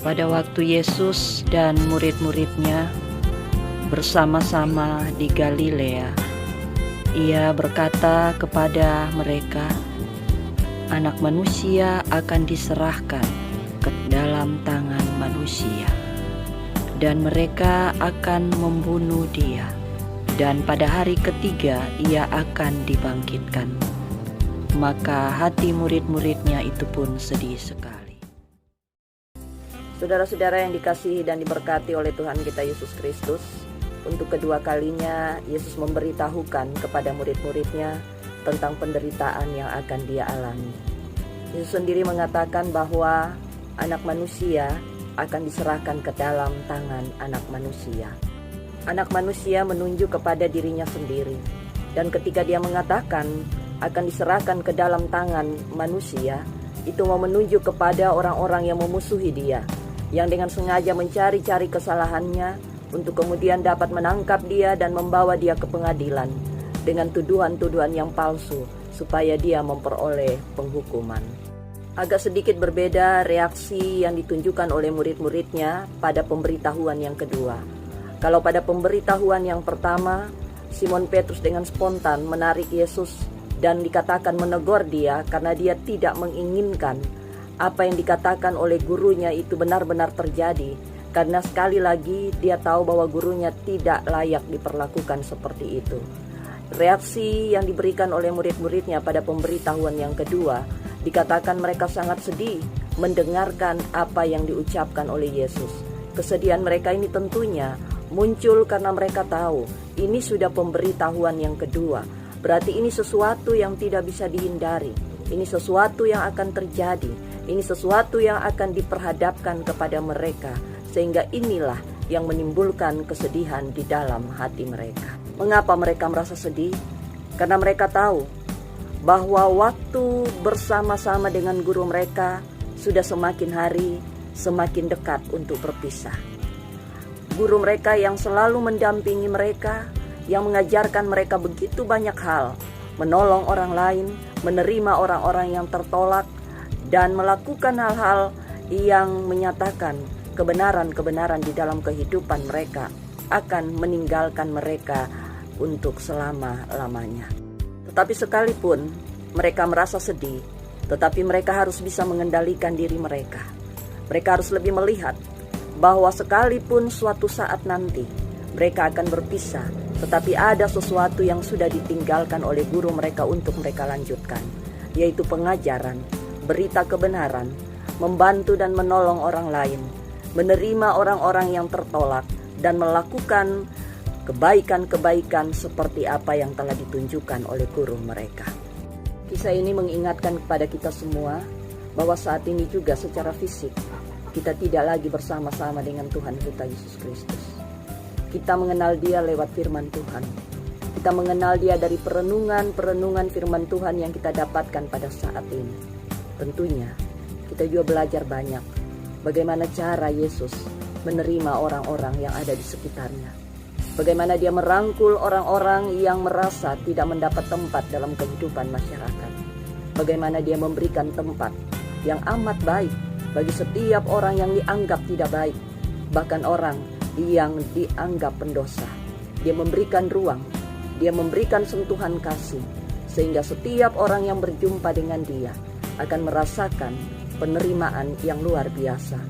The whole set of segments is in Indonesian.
Pada waktu Yesus dan murid-muridnya bersama-sama di Galilea, Ia berkata kepada mereka, "Anak manusia akan diserahkan ke dalam tangan manusia, dan mereka akan membunuh Dia, dan pada hari ketiga Ia akan dibangkitkan." Maka hati murid-muridnya itu pun sedih sekali. Saudara-saudara yang dikasihi dan diberkati oleh Tuhan kita Yesus Kristus, untuk kedua kalinya Yesus memberitahukan kepada murid-muridnya tentang penderitaan yang akan Dia alami. Yesus sendiri mengatakan bahwa anak manusia akan diserahkan ke dalam tangan anak manusia. Anak manusia menunjuk kepada dirinya sendiri, dan ketika Dia mengatakan akan diserahkan ke dalam tangan manusia, itu mau menunjuk kepada orang-orang yang memusuhi Dia, yang dengan sengaja mencari-cari kesalahannya untuk kemudian dapat menangkap Dia dan membawa Dia ke pengadilan dengan tuduhan-tuduhan yang palsu supaya Dia memperoleh penghukuman. Agak sedikit berbeda reaksi yang ditunjukkan oleh murid-muridnya pada pemberitahuan yang kedua. Kalau pada pemberitahuan yang pertama, Simon Petrus dengan spontan menarik Yesus dan dikatakan menegur Dia karena dia tidak menginginkan apa yang dikatakan oleh gurunya itu benar-benar terjadi, karena sekali lagi dia tahu bahwa gurunya tidak layak diperlakukan seperti itu. Reaksi yang diberikan oleh murid-muridnya pada pemberitahuan yang kedua, dikatakan mereka sangat sedih mendengarkan apa yang diucapkan oleh Yesus. Kesedihan mereka ini tentunya muncul karena mereka tahu ini sudah pemberitahuan yang kedua. Berarti ini sesuatu yang tidak bisa dihindari. Ini sesuatu yang akan terjadi. Ini sesuatu yang akan diperhadapkan kepada mereka. Sehingga inilah yang menimbulkan kesedihan di dalam hati mereka. Mengapa mereka merasa sedih? Karena mereka tahu bahwa waktu bersama-sama dengan guru mereka sudah semakin hari semakin dekat untuk berpisah. Guru mereka yang selalu mendampingi mereka, yang mengajarkan mereka begitu banyak hal, menolong orang lain, menerima orang-orang yang tertolak, dan melakukan hal-hal yang menyatakan kebenaran-kebenaran di dalam kehidupan mereka, akan meninggalkan mereka untuk selama-lamanya. Tetapi sekalipun mereka merasa sedih, tetapi mereka harus bisa mengendalikan diri mereka. Mereka harus lebih melihat bahwa sekalipun suatu saat nanti mereka akan berpisah, tetapi ada sesuatu yang sudah ditinggalkan oleh guru mereka untuk mereka lanjutkan, yaitu pengajaran, berita kebenaran, membantu dan menolong orang lain, menerima orang-orang yang tertolak, dan melakukan kebaikan-kebaikan seperti apa yang telah ditunjukkan oleh guru mereka. Kisah ini mengingatkan kepada kita semua bahwa saat ini juga secara fisik kita tidak lagi bersama-sama dengan Tuhan kita Yesus Kristus. Kita mengenal Dia lewat firman Tuhan. Kita mengenal Dia dari perenungan firman Tuhan yang kita dapatkan pada saat ini. Tentunya kita juga belajar banyak bagaimana cara Yesus menerima orang-orang yang ada di sekitarnya. Bagaimana Dia merangkul orang-orang yang merasa tidak mendapat tempat dalam kehidupan masyarakat. Bagaimana Dia memberikan tempat yang amat baik bagi setiap orang yang dianggap tidak baik, bahkan orang yang dianggap pendosa. Dia memberikan ruang, Dia memberikan sentuhan kasih, sehingga setiap orang yang berjumpa dengan Dia akan merasakan penerimaan yang luar biasa.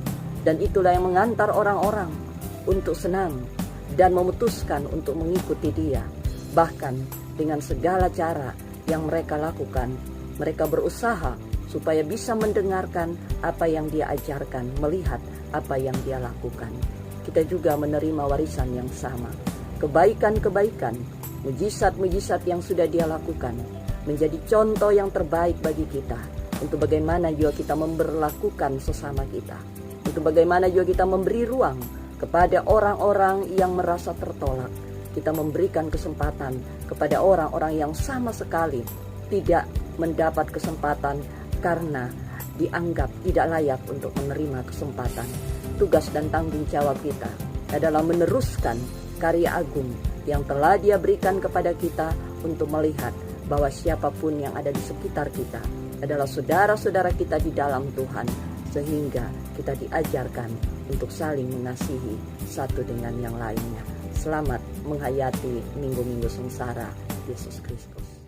Dan itulah yang mengantar orang-orang untuk senang dan memutuskan untuk mengikuti Dia. Bahkan dengan segala cara yang mereka lakukan, mereka berusaha supaya bisa mendengarkan apa yang Dia ajarkan, melihat apa yang Dia lakukan. Kita juga menerima warisan yang sama. Kebaikan-kebaikan, mujizat-mujizat yang sudah Dia lakukan menjadi contoh yang terbaik bagi kita, untuk bagaimana juga kita memperlakukan sesama kita, untuk bagaimana juga kita memberi ruang kepada orang-orang yang merasa tertolak. Kita memberikan kesempatan kepada orang-orang yang sama sekali tidak mendapat kesempatan karena dianggap tidak layak untuk menerima kesempatan. Tugas dan tanggung jawab kita adalah meneruskan karya agung yang telah Dia berikan kepada kita untuk melihat bahwa siapapun yang ada di sekitar kita adalah saudara-saudara kita di dalam Tuhan, sehingga kita diajarkan untuk saling mengasihi satu dengan yang lainnya. Selamat menghayati minggu-minggu sengsara Yesus Kristus.